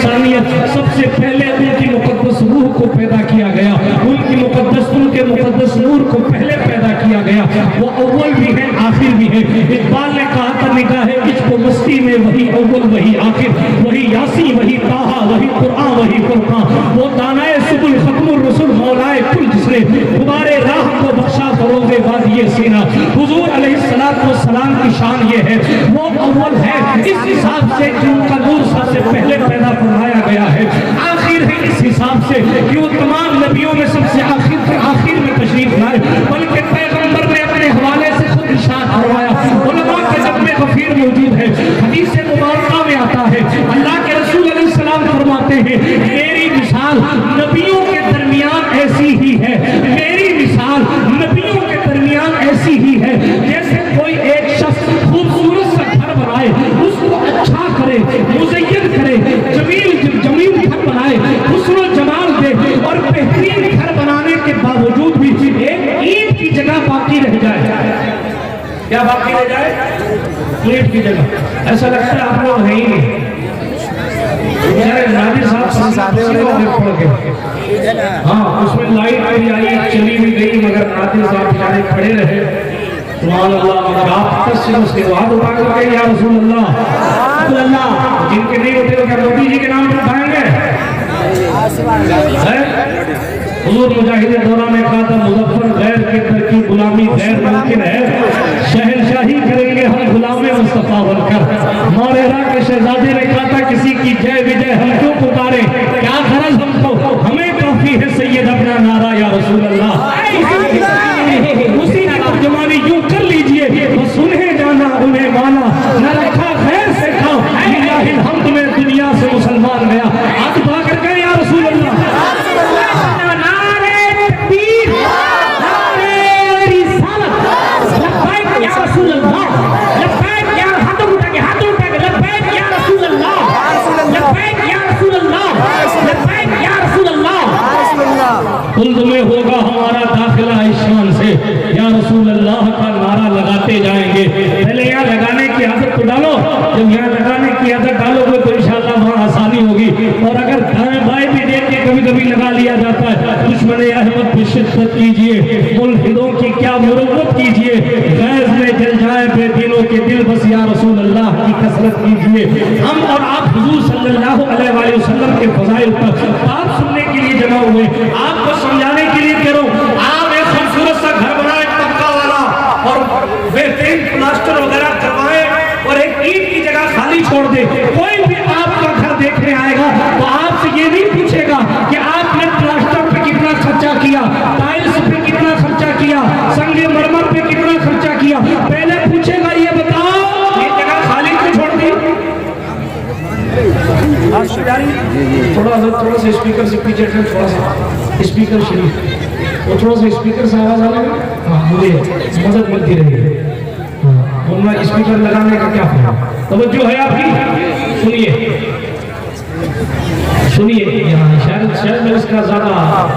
انسانیت سب سے پہلے ان کی مقدس روح کو پیدا کیا گیا، ان کے مقدس نور کو پہلے پیدا کیا گیا۔ وہ اول بھی ہے آخر بھی ہے۔ اقبال نے کہا تھا نگاہ عشق و مستی میں وہی اول وہی آخر، وہی یاسی وہی طٰہٰ وہی قرآن وہی فرقان، وہ دانائے سبل ختم الرسل مولائے کل جس نے غبار راہ کو بخشا فروغ وادی سینا۔ حضور علیہ السلام کی شان یہ ہے وہ اول ہے اس حساب سے کہ ان کا نور سب سے پہلے پیدا فرمایا گیا ہے، آخر ہے اس حساب سے کہ وہ تمام نبیوں میں سب سے آخر میں تشریف لائے، بلکہ پیغمبر نے اپنے حوالے سے خود ارشاد فرمایا، علماء کے جب میں غفیر موجود ہے، حدیث مبارکہ میں آتا ہے اللہ کے رسول علیہ السلام فرماتے ہیں میری مثال نبیوں کے درمیان ایسی ہی ہے، میری مثال نبیوں کے درمیان ایسی ہی ہے جیسے کوئی ایک شخص خوبصورت سا گھر بنائے، اس کو اچھا کرے، مزین کرے، جمیل گھر بنائے، حسن و جمال دے، اور بہترین گھر بنانے کے باوجود بھی ایک اینٹ کی جگہ باقی رہ جائے۔ کیا باقی رہ جائے؟ اینٹ کی جگہ۔ ایسا لگتا ہے آپ لوگ ہیں ہی نہیں۔ نادر صاحب پڑھ کے ہاں اس میں لائٹ بھی آئی چلی بھی گئی مگر نادر صاحب بیچارے کھڑے رہے، سبحان اللہ، مگر آپ تک اس کے بعد اٹھا کر کہیں یا رسول اللہ، جن کے نہیں ہوتے تو کیا مودی جی کے نام پر اٹھائیں گے؟ حضور مجاہد دورہ میں کہا تھا مظفر غیر کے در کی غلامی غیر ممکن ہے، شہنشاہی کریں گے ہم غلام مصطفیٰ بن کر۔ موریرا کے شہزادے نے کہا تھا کسی کی جے وجے ہم کیوں پکارے، کیا غرض ہم کو، ہمیں کافی ہے سید اپنا نعرہ یا رسول اللہ۔ اسی کی ترجمانی یوں کر لیجئے، بس انہیں جانا انہیں مانا، نہ رکھا خیر سے کھاؤ، للہ الحمد میں دنیا سے مسلمان گیا۔ ہاتھ اٹھا کر کہیں یا رسول اللہ، خلد میں ہوگا ہمارا داخلہ عشان سے، یا رسول اللہ کا نعرہ لگاتے جائیں گے۔ پہلے یہاں لگانے کی عادت تو ڈالو، جب یہاں لگانے کی عادت ڈالو گے تو انشاءاللہ وہاں آسانی ہوگی، اور اگر دائیں بائیں بھی دیکھ کے کبھی کبھی لگا لیا جاتا ہے، دشمن احمد پہ شدت کیجئے، ملحدوں کی کیا مروت کیجئے، غیظ میں جل جائے بے دینوں کے دل، بس یا رسول اللہ کی کثرت کیجئے۔ ہم اور آپ حضور صلی اللہ علیہ وآلہ وسلم کے فضائل پر بات سننے کے لیے جمع ہوئے، آپ کو سمجھانے کے لیے کہہ رہا ہوں، آپ ایک خوبصورت سا گھر بنائے پکا والا اور بہترین پلاسٹر وغیرہ کروائے اور ایک اینٹ کی جگہ خالی چھوڑ دے، کوئی بھی آپ کا گھر دیکھنے آئے گا تو آپ سے یہ نہیں پوچھے گا کہ آپ نے پلاسٹر پہ کتنا خرچہ کیا، ٹائلز پہ کتنا خرچہ کیا، سنگ مرمر پہ کتنا خرچہ کیا، پہلے پوچھے گا یہ بتاؤ یہ جگہ خالی کیوں چھوڑ دی۔ تھوڑا سا اسپیکر سے پیچھے تھوڑا سا اسپیکر شریف، وہ تھوڑا سا اسپیکر سے آواز آنے گا، مجھے مدد ملتی رہے گی، ورنہ اسپیکر لگانے کا کیا فائدہ۔ توجہ ہے آپ کی، سنیے شاید میں اس کا زیادہ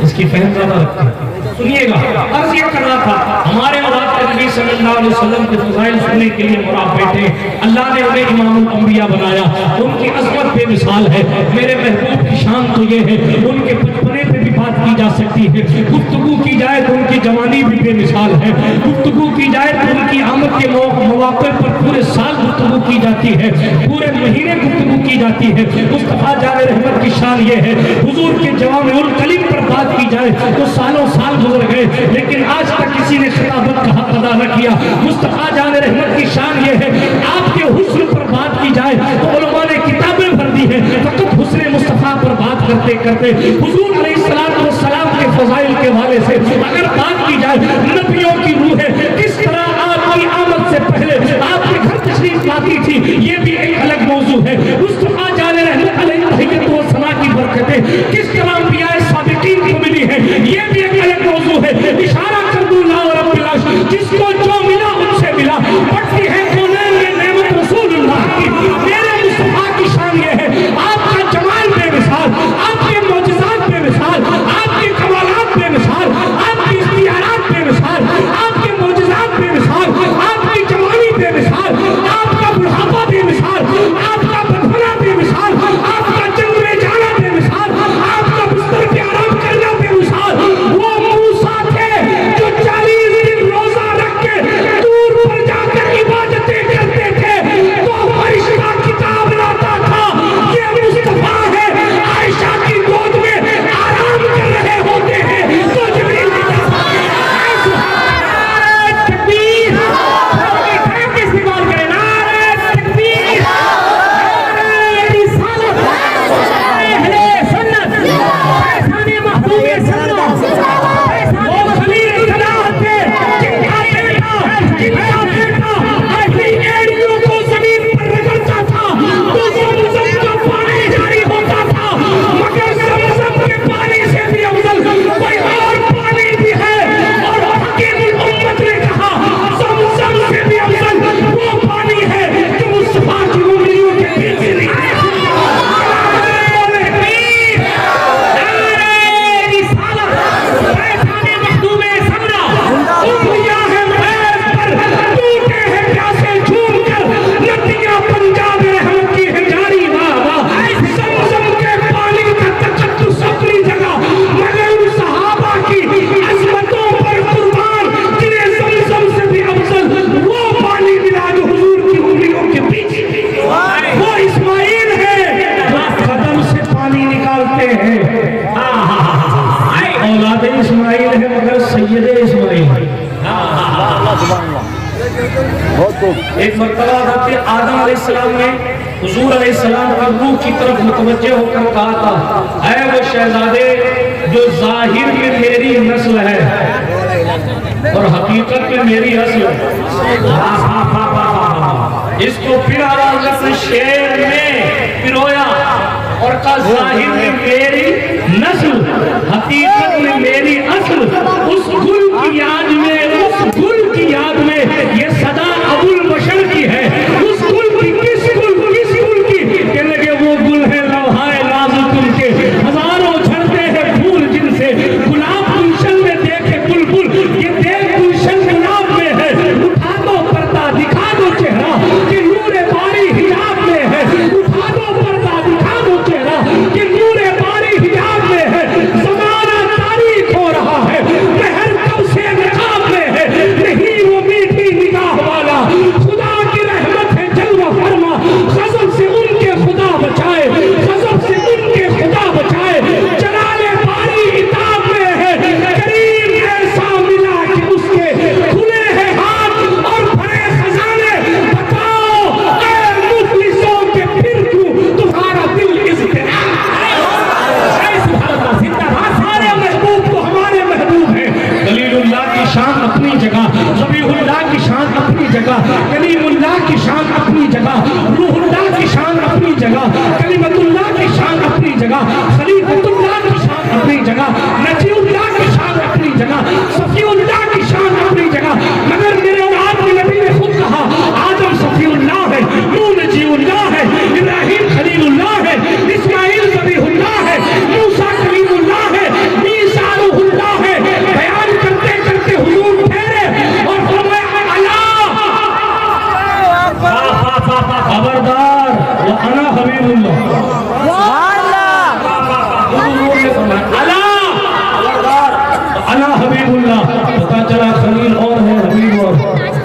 اس کی فہم زیادہ رکھتا ہے، سنیے گا۔ عرض یہ کر رہا تھا ہمارے مراد نبی صلی اللہ علیہ وسلم کے فضائل سننے کے لیے مراد بیٹھے، اللہ نے انہیں امام الانبیاء بنایا، ان کی عظمت بے مثال ہے، میرے محبوب کی شان تو یہ ہے ان کے بچپنے پہ بھی بات کی جا سکتی ہے، گفتگو کی جائے تو ان کی جوانی بھی بے مثال ہے، گفتگو کی جائے تو ان کی آمد کے مواقع پر پورے سال گفتگو کی جاتی ہے، پورے مہینے گفتگو کی جاتی ہے۔ مصطفیٰ جان رحمت کی شان یہ ہے حضور کے جوامع الکلم پر بات کی جائے تو سالوں سال گزر گئے لیکن آج تک کسی نے خطابت کا حق ادا نہ کیا۔ مصطفیٰ جان رحمت کی شان یہ ہے آپ کے حسن پر بات کی جائے تو علماء نے کتابیں بھر دی ہیں، فقط حسن مصطفیٰ پر بات کرتے کرتے حضور علیہ السلام کے فضائل کے حوالے سے اگر بات کی جائے، نبیوں کی روح ہے کس طرح آپ کی آمد سے پہلے آپ کے گھر تشریف لاتی تھی، یہ بھی ایک الگ موضوع ہے۔ مصطفیٰ جان رحمت علیہ تحیت و ثنا کی برکتیں کس طرح انبیاء صادقین کو ملی ہے، یہ بھی ایک الگ موضوع ہے۔ اشارہ کر دوں لا رب العرش، جس کو جو ملا ان سے ملا، پڑھتی ہے کونین میں نعمت رسول اللہ کی۔ میرے مصطفیٰ کی شان یہ ہے آپ کا جمال بے مثال، آپ کے معجزات بے مثال، آپ کے کمالات بے مثال، آپ کی اختیارات بے مثال، آپ کے معجزات بے مثال، آپ کی جوانی بے مثال، آپ کا بڑھاپا بے مثال، آپ کا بدھنا بے مثال، آپ سید اسماعیل. ایک مرتبہ حضرت آدم علیہ السلام نے حضور علیہ السلام کی روح کی طرف متوجہ ہو کر کہا تھا اے وہ شہزادے جو ظاہر میں میری نسل ہے اور حقیقت میں میری اصل ہے. اس کو پھر حضرت نے شعر میں پرویا اور کہا ظاہر میں میری نسل حقیقت میں میری اصل. اس گل کی یاد میں اس گل کی یاد میں یہ صدا ابو البشر کی ہے. اس گل کی کس گل کی کہ لگے وہ گل ہے لوہائے نازک ان کے ہزاروں جھڑتے ہیں پھول جن سے گلاب گلشن میں دیکھے بلبل یہ دیکھ گلشن گلاب میں ہے. اٹھا دو پردہ دکھا دو چہرہ کہ نور باری حجاب میں ہے. اٹھا دو پردہ دکھا دو چہرہ کہ نور باری حجاب میں ہے. زمانہ تاریخ ہو رہا ہے مہر کب سے نقاب میں ہے. نہیں وہ میٹھی نگاہ والا خدا کی رحمت ہے جلوہ فرما. غضب سے ان کے خدا بچائے غضب سے ان کے خدا بچائے. جلال باری عتاب میں ہے کریم ایسا ملا کہ اس کے کھلے ہیں ہاتھ اور بھرے خزانے. بتاؤ اے مفلسوں کے پھر کیوں تمہارا دل اضطراب. سارے محبوب تو ہمارے محبوب ہیں. خلیل اللہ کی شان اپنی جگہ ذبیح اللہ کی شان اپنی جگہ کلیم اللہ کی شان اپنی جگہ روح اللہ کی شان اپنی جگہ کلمت اللہ کی شان اپنی جگہ خلیفۃ اللہ کی شان اپنی جگہ نجی اللہ کی شان اپنی جگہ صفی اللہ کی شان اپنی جگہ. مگر میرے اور آپ کے نبی نے خود کہا آدم صفی اللہ ہے نوح نجی اللہ ہے ابراہیم خلیل اللہ ہے اسماعیل ذبیح اللہ ہے موسیٰ کلیم اللہ ہے عیسیٰ روح اللہ ہے. بیان کرتے کرتے حضور ٹھہرے اور فرمایا خبردار وَأَنَا حبیب اللہ حبیب اللہ. پتا چلا خلیل اور ہے حبیب اور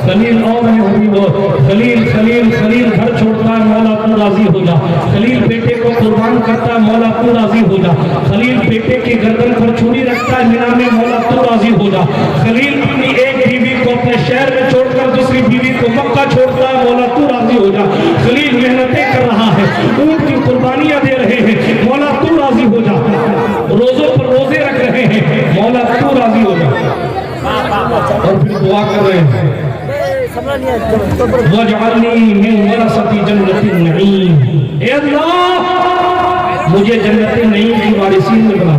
خلیل اور ہے حبیب اور. خلیل خلیل خلیل گھر چھوڑتا ہے مولا تو راضی ہو جا. خلیل بیٹے کو قربان کرتا ہے مولا تو راضی ہو جا. خلیل بیٹے کی گردن پر چھری رکھتا ہے مینا میں مولا تو راضی ہو جا. خلیل اپنی ایک بیوی کو اپنے شہر میں چھوڑ کر دوسری بیوی کو مکہ چھوڑتا ہے مولا تو راضی ہو جا. خلیل محنتیں کر رہا ہے اونٹ کی قربانیاں دے رہے ہیں مولا تو راضی ہو جا. روزوں پر روزے رکھ رہے ہیں مولا تو راضی ہو جا. اور پھر دعا کر رہے ہیں وَجْعَلْنِي مِنْ وَرَثَةِ جَنَّةِ النَّعِيمِ. اے اللہ مجھے جنت نعیم کی وارثین میں بنا.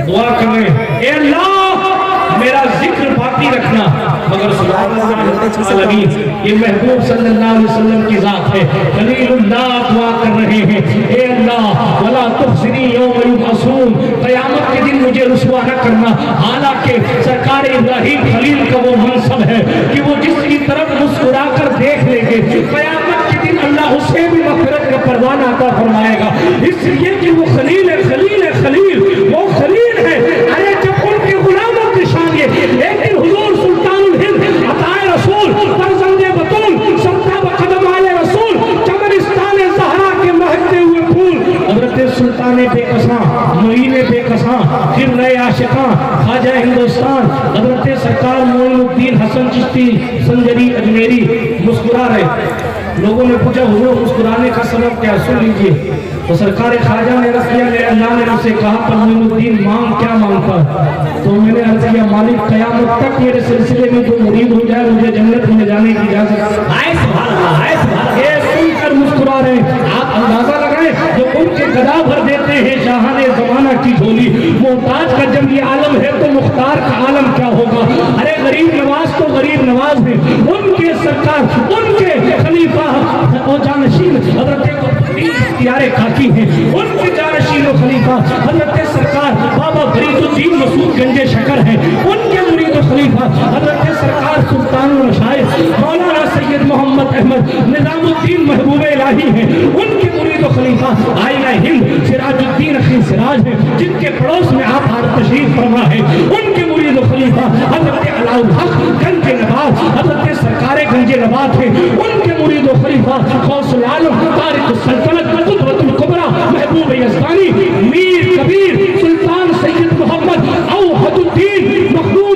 دعا کر رہے ہیں اے اللہ میرا ذکر باقی رکھنا. مگر سبحان اللہ العالمین یہ محبوب صلی اللہ علیہ وسلم کی ذات ہے. خلیل اللہ دعا کر رہے ہیں اے اللہ وَلَا تُخْزِنِي يَوْمَ يُبْعَثُونَ. قیامت کے دن مجھے رسوا نہ کرنا. حالانکہ سرکار ابراہیم خلیل کا وہ منصب ہے کہ وہ جس کی طرف مسکرا کر دیکھ لیں گے قیامت کے دن اللہ اسے بھی مغفرت کا پروانہ عطا فرمائے گا. اس لیے کہ وہ خلیل ہے خلیل ہے خلیل وہ خلیل ہے. ارے جب ان کے غلاموں کی شان یہ لیکن حضور سلطان الہند عطائے رسول فرزند بطول سرتاب قدم آل رسول چمنستان زہرا کے مہکتے ہوئے پھول حضرت سلطان بے کساں معین بے کساں پھر نئے عاشقاں خواجہ ہندوستان حضرت سرکار معین الدین حسن چشتی سنجری اجمیری مسکرا رہے. لوگوں نے پوچھا حضور مسکرانے کا سبب کیا؟ سن لیجئے. تو سرکار خواجہ نے رضی اللہ نے مجھ سے کہا پر معین الدین مانگ کیا مانگتا؟ تو میں نے عرض کیا مالک قیامت تک میرے سلسلے میں جو مرید ہو جائے مجھے جنت میں جانے کی اجازت. آئے سبحان اللہ آئے سبحان اللہ. یہ سن کر مسکرا رہے ہیں. آپ اندازہ لگائیں جو ان کے گدا بھر دیتے ہیں شاہان زمانہ کی جھولی. محتاج کا جب یہ عالم ہے تو مختار کا عالم کیا ہوگا؟ ارے غریب نواز تو غریب نواز ہے. ان کے سرکار ان کے خلیفہ اور جانشین حضرت اختیار کاکی ہیں. ان کے جانشین و خلیفہ حضرت سرکار بابا فرید الدین مسعود گنج شکر ہیں. ان کے مرید و خلیفہ حضرت سرکار سلطان المشائخ مولانا سید محمد احمد نظام الدین محبوب الہی ہیں. ان کے مرید و خلیفہ آئینہ ہند سراج الدین اخی سراج ہیں جن کے پڑوس میں آپ تشریف فرما ہے. ان کے مرید و خلیفہ حضرت علاء الحق گنج نواز حضرت سرکار گنج نواز ہیں. ان کے مرید و خلیفہ غوث العالم طارق السلطنت قدرت الکبریٰ محبوب یزدانی میر کبیر سلطان سید محمد اوحد الدین مخدوم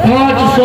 500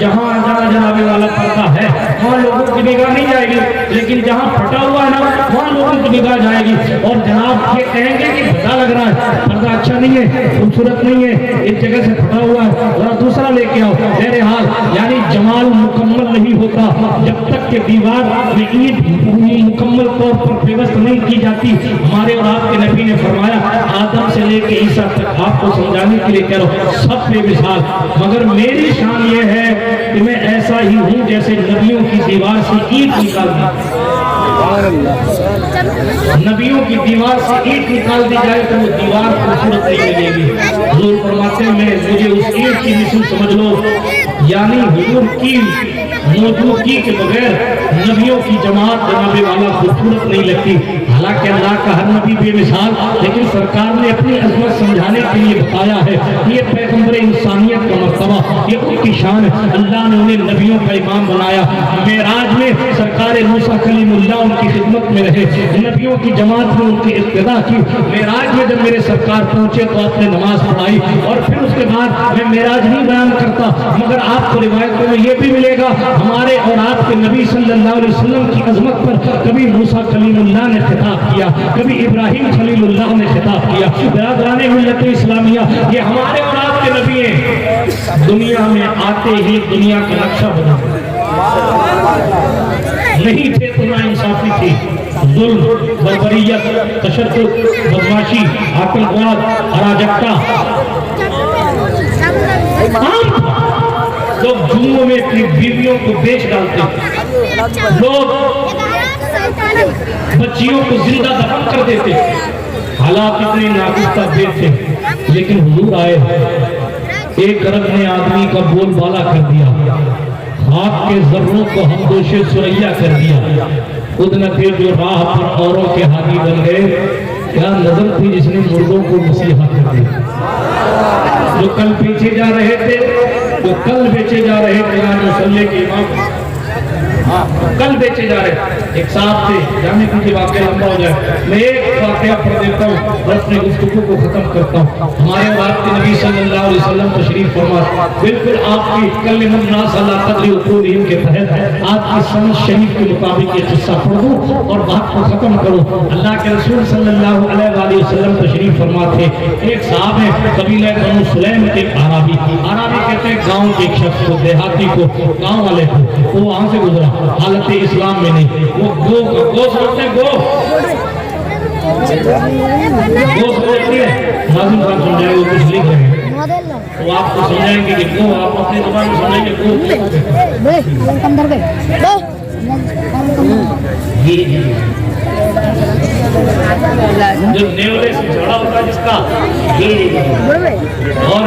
جہاں جناب والا پردہ ہے وہاں لوگوں کی نگاہ نہیں جائے گی، لیکن جہاں پھٹا ہوا ہے نا وہاں لوگوں کی نگاہ جائے گی، اور جناب یہ کہیں گے کہ پردہ لگ رہا ہے، پردہ اچھا نہیں ہے، خوبصورت نہیں ہے، ایک جگہ سے پھٹا ہوا ہے، ذرا دوسرا لے کے آؤ۔ بہرحال یعنی جمال مکمل نہیں ہوتا جب تک کہ دیوار میں اینٹ مکمل طور پر پیوست نہیں کی جاتی۔ ہمارے اور آپ کے نبی نے فرمایا آدم سے لے کے عیسیٰ تک آپ کو سمجھانے کے لیے کہہ رہا ہوں سب بے مثال، مگر میری شان یہ ہے کہ میں ایسا ہی ہوں جیسے نبیوں کی دیوار سے اینٹ نکال دی، نبیوں کی دیوار سے اینٹ نکال دی جائے تو وہ دیوار خوبصورت نہیں لگے گی۔ حضور فرماتے ہیں مجھے اس اینٹ کی مثل سمجھ لو، یعنی حضور کی موجودگی کے بغیر نبیوں کی جماعت جناب والا خوبصورت نہیں لگتی۔ حالانکہ اللہ کا ہر نبی بے مثال، لیکن سرکار نے اپنی عظمت سمجھانے کے لیے بتایا ہے یہ پیغمبر انسانیت کا مرتبہ، یہ ان کی شان ہے، اللہ نے انہیں نبیوں کا امام بنایا۔ معراج میں سرکار موسیٰ کلیم اللہ ان کی خدمت میں رہے، نبیوں کی جماعت میں ان کی ابتدا کی۔ معراج میں جب میرے سرکار پہنچے تو آپ نے نماز پڑھائی، اور پھر اس کے بعد میں معراج نہیں بیان کرتا مگر آپ کو روایتوں میں یہ بھی ملے گا ہمارے اور آپ کے نبی صلی اللہ علیہ وسلم کی عظمت پر کبھی موسیٰ کلیم اللہ نے خطاب کیا، کبھی ابراہیم خلیل اللہ نے خطاب کیا۔ برادران ملت اسلامیہ، یہ ہمارے اور آپ کے نبی ہیں، دنیا میں آتے ہی دنیا کا نقشہ بنا نہیں تھے تو نا انصافی تھی، ظلم، بربریت، تشدد، بدماشی، آتنکواد، اراجکتا لوگ جمعوں میں اپنی بیویوں کو بیچ ڈالتے تھے، لوگ بچیوں کو زندہ دفن کر دیتے، حالات اتنے ناگفتہ دیر تھے، لیکن حضور آئے، ایک ارب نے آدمی کا بول بالا کر دیا، خاک کے ذروں کو ہم دوشے سریا کر دیا، خود نہ تھے جو راہ پر اوروں کے حامی بن گئے، کیا نظر تھی جس نے مردوں کو مسیحا کر دیا۔ جو کل بیچے جا رہے تھے، جو کل بیچے جا رہے تھے مسلح کے امام، کل بیچے جا رہے ایک صاحب تھے، جانے کیونکہ واقعہ لمبا ہو جائے، میں ایک واقعہ پڑھ دیتا ہوں اور اپنے گفتگو کو ختم کرتا ہوں۔ ہمارے بات کے نبی صلی اللہ علیہ وسلم تشریف فرما، بالکل آپ کی کلم الناس اللہ قدر عقولہم کے تحت آپ کی سمجھ شریف کے مطابق یہ قصہ پڑھ دوں اور بات کو ختم کرو۔ اللہ کے رسول صلی اللہ علیہ وسلم تشریف فرما تھے، ایک صاحب ہے قبیلہ بنو سلیم کے عربی کہتے ہیں گاؤں کے ایک شخص کو، دیہاتی کو، گاؤں والے کو، وہ وہاں سے گزرا، حالت اسلام میں نہیں، وہ گو سمجھتے ہیں، گو سمجھتی ہے، ناظم صاحب سمجھائے وہ کچھ لکھ رہے ہیں، وہ آپ کو سمجھائیں گے کہ گو، آپ اپنی زبان میں سمجھائیں گے جو نیولے سے جڑا ہوتا ہے جس کا، اور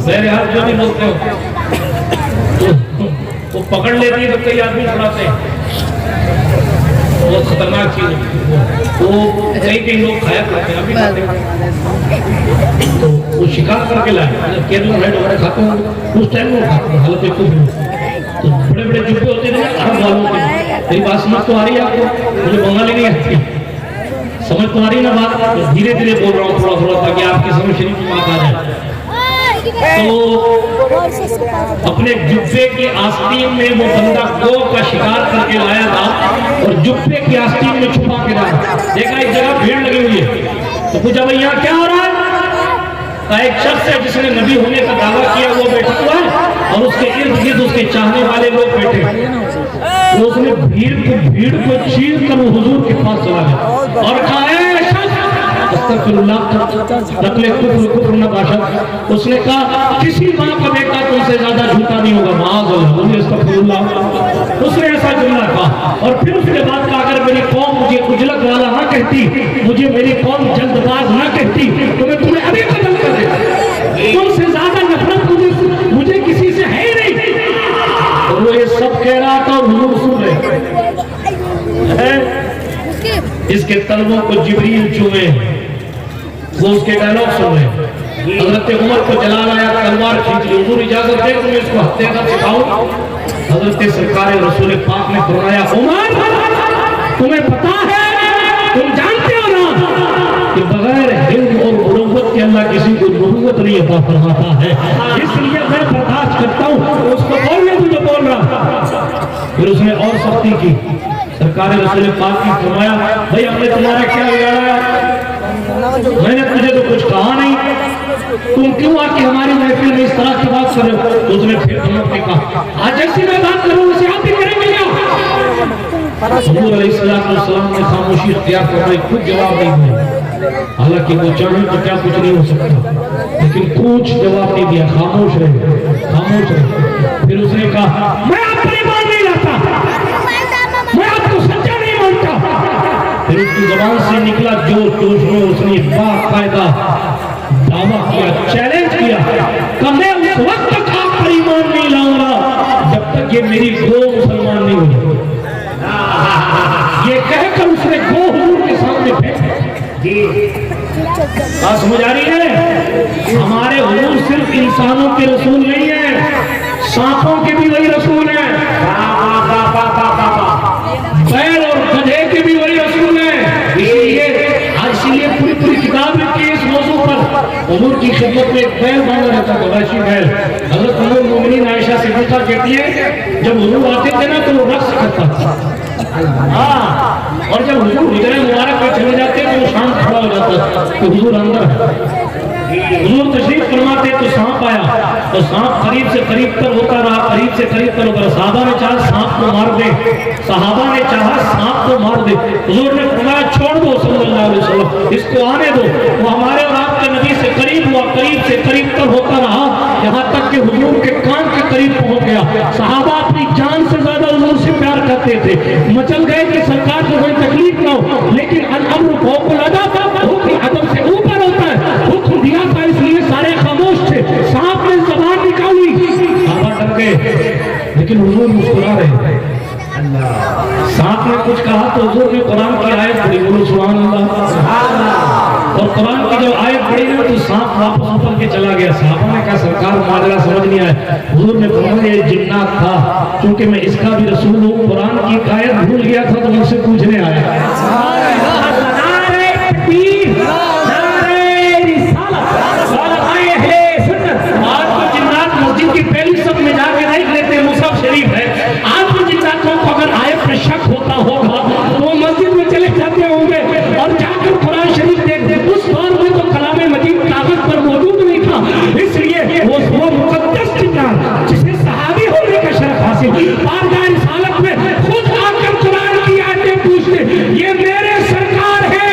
بہرحال جو بھی بولتے ہو وہ پکڑ لیتی ہے تو کئی آدمی چھڑاتے ہیں، بہت خطرناک چیز ہے، وہ کئی لوگ کھایا کرتے ہیں، ابھی کھاتے ہیں، تو وہ شکار کر کے لائے، جب کیرلا ریڈ وغیرہ کھاتے ہیں اس ٹائم وہ کھاتے ہیں، حالت تو بڑے بڑے جبے ہوتے تھے عرب والوں کے۔ میری بات سمجھ تو آ رہی ہے آپ کو؟ مجھے بنگالی نہیں آتی، سمجھ تو آ رہی ہے نا بات؟ دھیرے دھیرے بول رہا ہوں تھوڑا تھوڑا تاکہ آپ کی سمجھ شریف کی بات آ جائے۔ تو اپنے جبے کی آستین میں وہ بندہ گو کا شکار کر کے لایا تھا اور جبے کی آستین میں چھپا کے لایا، دیکھا ایک جگہ بھیڑ لگی ہوئی ہے تو پوچھا بھائی یہاں کیا ہو رہا ہے؟ ایک شخص ہے جس نے نبی ہونے کا دعویٰ کیا وہ بیٹھا ہوا ہے اور اس کے ارد گرد اس کے چاہنے والے لوگ بیٹھے ہیں، اس نے بھیڑ کو چیر کر وہ حضور کے پاس چلا گیا اور کہا اے شخص استغفر اللہ نقل کفر نہ باشد، اس نے کہا کسی ماں کا بیٹا تم سے زیادہ جھوٹا نہیں ہوگا، معاذ اللہ، استغفر اللہ، اس نے ایسا جملہ کہا اور پھر اس کے بعد کہا اگر میری قوم مجھے اجلت والا نہ کہتی، مجھے میری قوم جلد باز نہ کہتی تو میں تمہیں ابھی قتل کر دیتا، تم سے زیادہ نفرت مجھے کسی سے ہے ہی نہیں۔ اور وہ یہ سب کہہ رہا تھا اور حضور سن رہے، اس کے طلبوں کو جبریل چومے، وہ اس کے ڈائلاگ سن رہے، حضرت عمر کو جلال آیا، تلوار کھینچ لی، حضور اجازت دے تمہیں اس کو ہتھے کر سکھاؤں؟ حضرت سرکار رسول پاک نے فرمایا عمر تمہیں روشنی عطا فرماتا ہے، اس لیے میں برداشت کرتا ہوں اس کو بولنے تو جو بول رہا۔ پھر اس نے اور سختی کی، سرکار رسول پاک کی فرمایا بھئی ہم نے تمہارا کیا بگاڑا ہے؟ میں نے تجھے تو کچھ کہا نہیں، تم کیوں آ کے ہماری محفل میں اس طرح کی بات کر رہے ہو؟ تو اس نے پھر ہم نے کہا آج ایسی میں بات کروں اسے آپ بھی کریں گے کیا؟ حضور علیہ السلام نے خاموشی اختیار فرمائی، خود جواب نہیں دیا، حالانکہ وہ چاہے تو کیا کچھ نہیں ہو سکتا، لیکن کچھ جواب نہیں دیا، خاموش رہے، خاموش رہے۔ پھر اس نے کہا میں آپ پر ایمان نہیں لاتا، میں آپ کو سچا نہیں مانتا۔ پھر اس کی زبان سے نکلا جوش میں اس نے باقاعدہ دعویٰ کیا، چیلنج کیا کہ میں اس وقت تک آپ پر ایمان نہیں لاؤں گا جب تک یہ میری گو مسلمان نہیں ہوئی۔ یہ کہہ کر اس نے گو حضور کے سامنے پھینک۔ بات سمجھ آ رہی ہے؟ ہمارے حضور صرف انسانوں کے رسول نہیں ہیں، سانپوں کے بھی وہی رسول ہیں، بیل اور گدھے کے بھی وہی رسول ہیں۔ اسی لیے پوری کتاب لکھی ہے اس موضوع پر۔ حضور کی خدمت میں ایک بیل باندھا رہتا تھا، وحشی بیل۔ حضرت ام المومنین عائشہ صدیقہ کہتی ہے جب حضور آتے تھے نا تو وہ رقص کرتا تھا، اور جب حضور ہجرہ مبارک میں چلے جاتے تو وہ شانت کھڑا ہو جاتا تھا کہ حضور اندر ہے۔ حضور تشریف فرماتے تو سانپ آیا، تو سانپ قریب سے قریب تر ہوتا رہا، قریب سے قریب تر ہوتا رہا۔ صحابہ نے چاہا سانپ کو مار دے، صحابہ نے چاہا سانپ کو مار دے، حضور نے فرمایا چھوڑ دو صلی اللہ علیہ وسلم، اس کو آنے دو۔ وہ ہمارے اور آپ کے نبی سے قریب ہوا، قریب سے قریب تر ہوتا رہا، یہاں تک کہ حضور کے کان کے قریب پہنچ گیا۔ صحابہ اپنی جان سے زیادہ حضور سے پیار کرتے تھے، مچل گئے کہ سرکار کو کوئی تکلیف نہ ہو، لیکن الامر فوق العدا تھا، حکم عدم سے اوپر ہوتا ہے، حکم دیا تھا اس لیے سارے خاموش تھے۔ سانپ نے زبان نکالی، صحابہ ڈر گئے، لیکن حضور مسکرا رہے۔ سانپ نے کچھ کہا تو حضور نے قرآن کی آیت پڑھی، بولو سبحان اللہ۔ اور قرآن کی جب آیت پڑھی نا تو سانپ واپس اوپر کے چلا گیا۔ صحابہ نے کہا سرکار ماجرا سمجھ نہیں آیا۔ حضور نے فرمایا یہ جنات تھا، چونکہ میں اس کا بھی رسول ہوں، قرآن کی آیت بھول گیا تھا تو مجھ سے پوچھنے آیا۔ کی پہلی سب میں جا کے نہیں لیتے، مصحف شریف ہے۔ آپ کو جناتوں کو اگر آیت میں شک ہوتا ہوگا تو وہ مسجد میں چلے جاتے ہوں گے اور جا کر قرآن شریف دیکھتے۔ اس دور میں تو کلام مجید کاغذ پر موجود نہیں تھا، اس لیے وہ مقدس جنات جسے صحابی ہونے کا شرف حاصل، بارگاہ رسالت میں خود آ کر قرآن کی آیتیں پوچھتے، یہ میرے سرکار ہے۔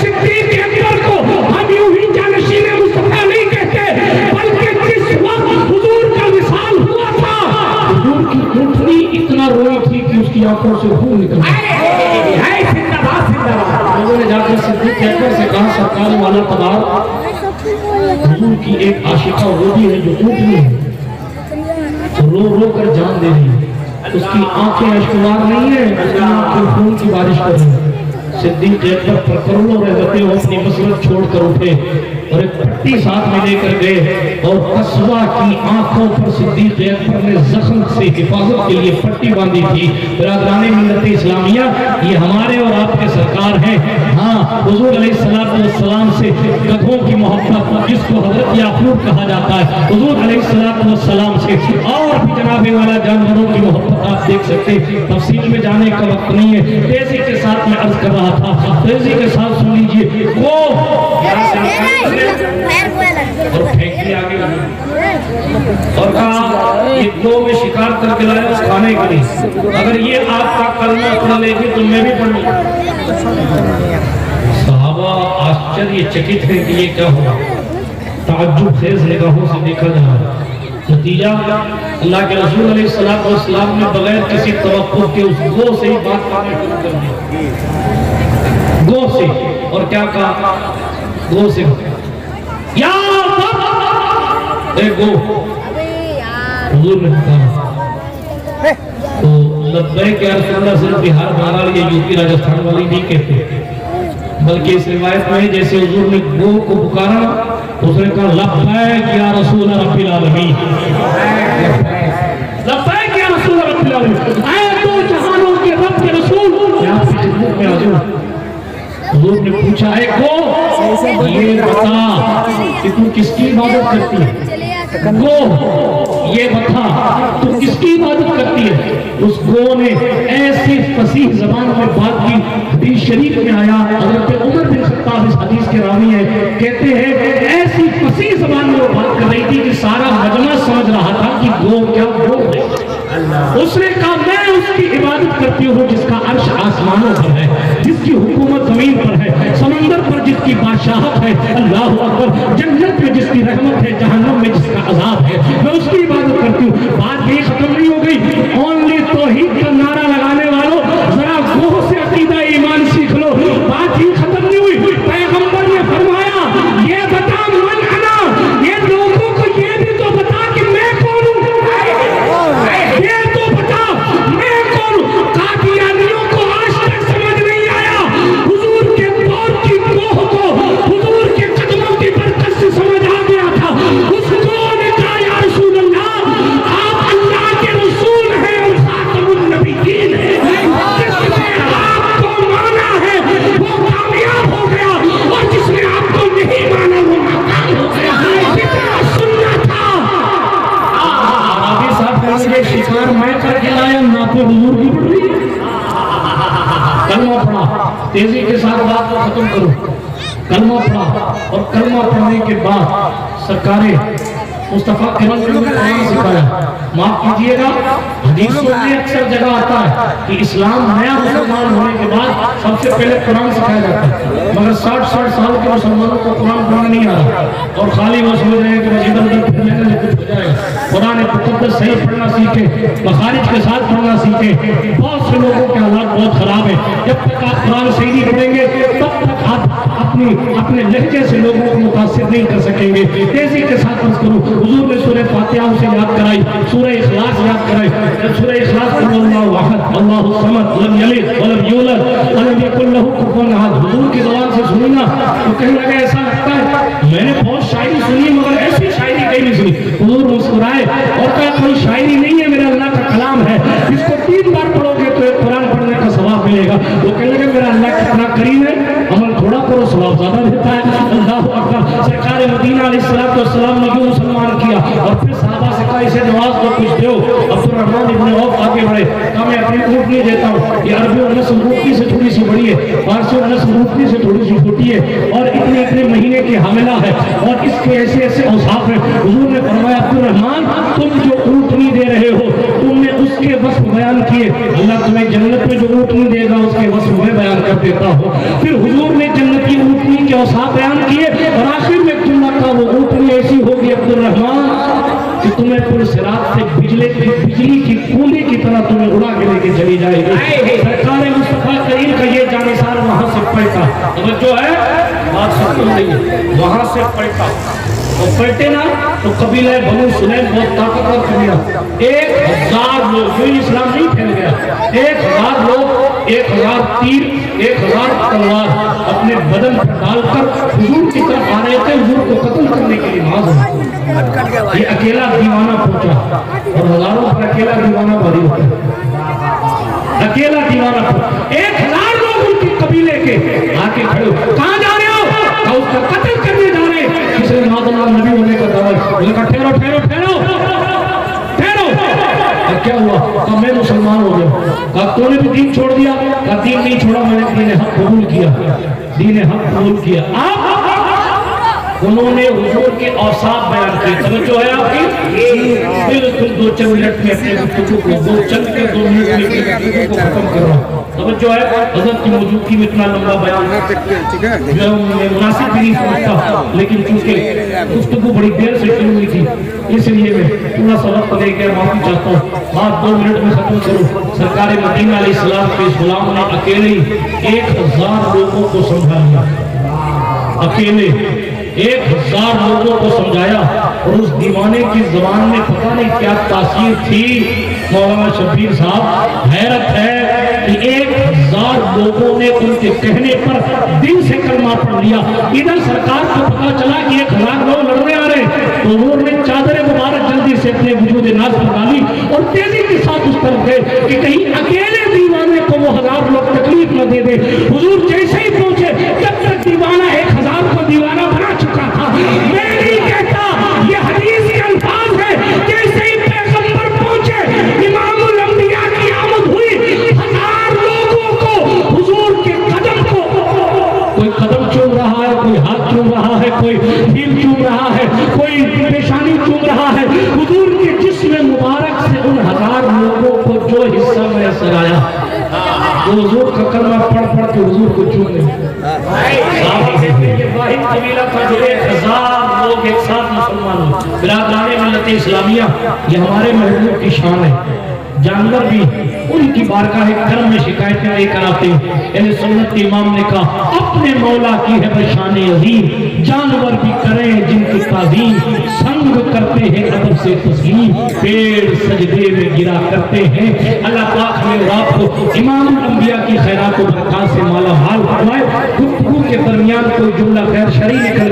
صدیق اکبر کو ہم یوں ہی جانشین مصطفیٰ نہیں کہتے، بلکہ جس وقت حضور کا وصال ہوا تھا حضور کی اونٹنی اتنا روئی تھی کہ اس کی آنکھوں سے خون نکل گیا۔ لوگوں نے جا کر صدیق اکبر سے کہا سرکار والا تبار، حضور کی ایک عاشقہ وہ بھی ہے جو اونٹنی ہے، رو رو کر جان دے رہی ہے، اس کی آنکھیں اشکوار نہیں ہیں، اس کی آنکھیں خون کی بارش کر رہی ہیں۔ صدیق اکبر پر کروڑوں رہتے وہ اپنی مسلط چھوڑ کر اٹھے اور ایک پٹی ساتھ میں لے کر گئے، اور قصبہ کی آنکھوں پر صدیق اکبر نے زخم سے حفاظت کے لیے پٹی باندھی تھی۔ برادران ملت اسلامیہ، یہ ہمارے اور آپ کے سرکار ہیں۔ ہاں، حضور علیہ السلام سے گدھوں کی محبت جس کو حضرت یعقوب کہا جاتا ہے، حضور علیہ السلام سے اور بھی جناب والا جانوروں کی محبت آپ دیکھ سکتے ہیں۔ تفصیل میں جانے کا وقت نہیں ہے، تیزی کے ساتھ میں عرض کر رہا تھا، تیزی کے ساتھ سن لیجئے۔ وہ اور پھینک دیا آگے اور کہا یہ گو میں شکار کر کے لائے اس کھانے کے لیے، اگر یہ آپ کا کلمہ پڑھ لے گی تو میں بھی پڑھ لوں۔ صحابہ آشچریہ چکت ہیں کہ یہ کیا ہوا، تعجب خیز نگاہوں سے دیکھا جا رہا ہے۔ نتیجہ اللہ کے رسول علیہ السلام نے بغیر کسی توقع کے اس گو سے ہی بات کرنا شروع کر دیا، گو سے۔ اور کیا کہا گو سے، یا اے گو، حضور نے کہا تو لبیک یا رسول اللہ صرف بہار بہرحال یا یوپی راجستھان والی نہیں کہتے، بلکہ اس روایت میں جیسے حضور نے گو کو پکارا اس نے کہا لبیک یا رسول رب العالمین، لبیک یا رسول رب العالمین، اے دو جہانوں کے رب کے رسول، میں آپ کی خدمت میں حاضر ہوں۔ حضور نے پوچھا ہے کو یہ بتا کہ تو کس کی عبادت کرتی ہے؟ گو یہ بتا تو کس کی عبادت کرتی ہے؟ اس گو نے ایسی فصیح زبان میں بات کی، حدیث شریف میں آیا، حضرت عمر بن خطاب اس حدیث کے راوی ہیں، کہتے ہیں ایسی فصیح زبان میں وہ بات کر رہی تھی کہ سارا مجمع سمجھ رہا تھا کہ گو کیا گو ہے۔ اس نے کہا میں اس کی عبادت کرتی ہوں جس کا عرش آسمانوں پر ہے، جس کی حکومت زمین پر ہے، سمندر پر جس کی بادشاہت ہے، اللہ اکبر، جنت میں جس کی رحمت ہے، جہنم میں جس کا عذاب ہے، میں اس کی عبادت کرتی ہوں۔ بات یہ ختم نہیں ہو گئی، اونلی توحید کا نعرہ لگانے والوں ذرا گوہ سے عقیدہ ایمان سیکھ لو، بات ہی ختم نہیں ہوئی۔ پیغمبر نے فرمایا یہ بتا من انا، یہ لوگوں کو یہ بھی تو بتا کہ میں کون ہوں، یہ تو بتا میں کون ہوں۔ قادیانیوں کو آج تک سمجھ نہیں آیا، حضور کے دور کی کوہ کو حضور کے قدموں کی برکت سے سمجھ آ گیا تھا۔ اس کو نے کہا یا رسول اللہ آپ اللہ کے رسول ہیں اور خاتم النبیین ہیں، جس نے آپ کو مانا ہے وہ کامیاب ہو گیا اور جس نے آپ کو نہیں مانا وہ ناکام ہو گیا۔ کتنا سننا تھا رابی صاحب کہیں گے شکار میں کر کے لایا نہ پہ حضور کی پڑھ رہی ہے۔ کلمہ پڑھا، تیزی کے ساتھ بات کو ختم کرو، کلمہ پڑھا اور کلمہ پڑھنے کے بعد سرکار مصطفیٰ کرم نے قرآن سکھایا۔ معاف کیجئے گا حدیثوں میں اکثر جگہ آتا ہے کہ اسلام نیا مسلمان ہونے کے بعد سب سے پہلے قرآن سکھایا جاتا ہے، مگر 60 سال کے مسلمانوں کو قرآن پڑھنا نہیں آ رہا اور خالی وہ سمجھ رہے ہیں کہ مسجد اندر پھرنے سے کچھ ہو جائے گا۔ قرآن مقدس صحیح پڑھنا سیکھے، مخارج کے ساتھ پڑھنا سیکھے۔ بہت سے لوگوں کے حالات بہت خراب ہیں، جب تک آپ قرآن صحیح نہیں پڑھیں گے تب تک آپ اپنے لہجے سے لوگوں کو متاثر نہیں کر سکیں گے۔ تیزی کے ساتھ عرض کروں، حضور نے سورہ فاتحہ سے یاد کرائی، سورہ اخلاص یاد کرائی۔ جب سورہ اخلاص قل اللہ احد اللہ الصمد لم یلد ولم یولد ولم یکن لہ کفوا احد حضور کی زبان سے سنی نا تو کہیں لگا ایسا لگتا ہے میں نے بہت شاعری سنی مگر ایسی شاعری کہیں نہیں سنی۔ حضور مسکرائے اور کہا کوئی شاعری نہیں ہے، میرا اللہ کا کلام ہے، اس کو 3 بار پڑھو گے تو ایک قرآن پڑھنے کا ثواب ملے گا۔ وہ کہنے لگے میرا اللہ کتنا کریم ہے، عمل تھوڑا کرو ثواب زیادہ دیتا ہے۔ اللہ اکبر۔ سرکار مدینہ علیہ السلام نے جو مسلمان کیا اور پھر صحابہ سے کہا اسے نواز کو کچھ دو۔ عبد الرحمن ابن عوف آگے بڑھے، کہا میں اپنی اونٹنی دیتا ہوں، یہ عربی اور نسل اونٹنی سے تھوڑی سی بڑی ہے، فارسی اور نسل اونٹنی سے تھوڑی سی چھوٹی ہے اور اتنے مہینے کی حاملہ ہے اور اس کے ایسے ایسے اوصاف ہیں۔ حضور نے فرمایا عبد الرحمن تم جو اونٹنی دے رہے ہو تم نے اس کے وصف بیان کیے، اللہ تمہیں جنت میں جو اونٹنی دے گا اس کے وصف میں بیان کر دیتا ہوں۔ پھر حضور نے جنتی اونٹنی کے اوصاف بیان کیے اور آخر میں جملہ کا وہ اونٹنی ایسی ہوگی عبد الرحمن کہ تمہیں پور صراط سے بجلی کی کوندی کی طرح تمہیں اڑا کے لے کے چلی جائے گی۔ سرکار مصطفیٰ کریم کا یہ جانثار وہاں سے پلٹا، توجہ ہے بات سنو نہیں ہے، وہاں سے پلٹا اور پلٹے نا تو قبیلہ بنو سلیم بہت طاقتور قبیلہ، 1000 لوگ، جو اسلام نہیں پھیل گیا، 1000 لوگ، 1000 تیر، 1000 تلوار اپنے بدن پر ڈال کر حضور کی طرف آ رہے تھے، حضور کو قتل کرنے کے لیے معاذ۔ یہ اکیلا دیوانہ پہنچا اور ہزاروں پر اکیلا دیوانہ بھاری ہوتا ہے، اکیلا دیوانہ پہنچا، 1000 لوگ ان کے قبیلے کے آ کے کھڑے، کہاں جا رہے ہو؟ کہا اس کا قتل کرنے جا رہے ہیں، کس نے معاذ اللہ نبی ہونے کا دعویٰ، انہوں نے کہا ٹھہرو ٹھہرو ٹھہرو ٹھہرو، کیا ہوا؟ کہا میں مسلمان ہو گیا۔ کہا تو نے بھی دین چھوڑ دیا؟ کہا دین نہیں چھوڑا، میں نے دین حق قبول کیا، دین حق قبول کیا۔ انہوں نے حضور کے اوصاف بیان کیے، توجہ ہے آپ کی؟ بالکل 2 منٹ میں اپنے گفتگو کو 2 منٹ میں گفتگو کو ختم کر رہا ہوں، توجہ ہے؟ حضرت کی موجودگی میں اتنا لمبا بیان جو میں مناسب بھی نہیں سمجھتا، لیکن چونکہ گفتگو بڑی دیر سے شروع ہوئی تھی اس لیے میں تھوڑا سا وقت دے کر معافی چاہتا ہوں، بات 2 منٹ میں ختم کروں۔ سرکار مدینہ علیہ السلام کے اس غلام نے اکیلے 1000 لوگوں کو سمجھایا، اکیلے 1000 لوگوں کو سمجھایا اور اس دیوانے کی زبان میں پتہ نہیں کیا تاثیر تھی۔ مولانا شبیر صاحب حیرت ہے کہ 1000 لوگوں نے ان کے کہنے پر دل سے کلمہ پڑھ لیا۔ ادھر سرکار کو پتا چلا کہ 1000 لوگ لڑنے آ رہے ہیں تو حضور نے چادر مبارک جلدی سے اپنے وجود ناز پر ڈالی اور تیزی کے ساتھ اس طرف گئے کہ کہیں اکیلے دیوانے کو وہ 1000 لوگ تکلیف نہ دے دے۔ حضور جیسے ہی پہنچے وہ حضور کا کلمہ پڑھ پڑھ کے حضور کو چوم لیں۔ صحابہ کہتے ہیں کہ واحد قبیلہ تھا جو 1000 لوگ ایک ساتھ مسلمان ہوئے۔ برادران ملت اسلامیہ، یہ ہمارے محبوب کی شان ہے۔ جانور بھی ان کی بارگاہ کرم میں شکایتیں لے کر آتے ہیں۔ اہل سنت کے امام نے کہا اپنے مولا کی ہے بشان عظیم، جانور بھی کریں جن کی تعظیم، سنگ کرتے ہیں ادب سے تسلیم، پیڑ سجدے میں گرا کرتے ہیں۔ اللہ پاک نے رات کو امام الانبیاء کی خیرات و برکات سے مالا مال فرمائے۔ گفتگو کے درمیان کوئی جملہ خیر شرعی نکل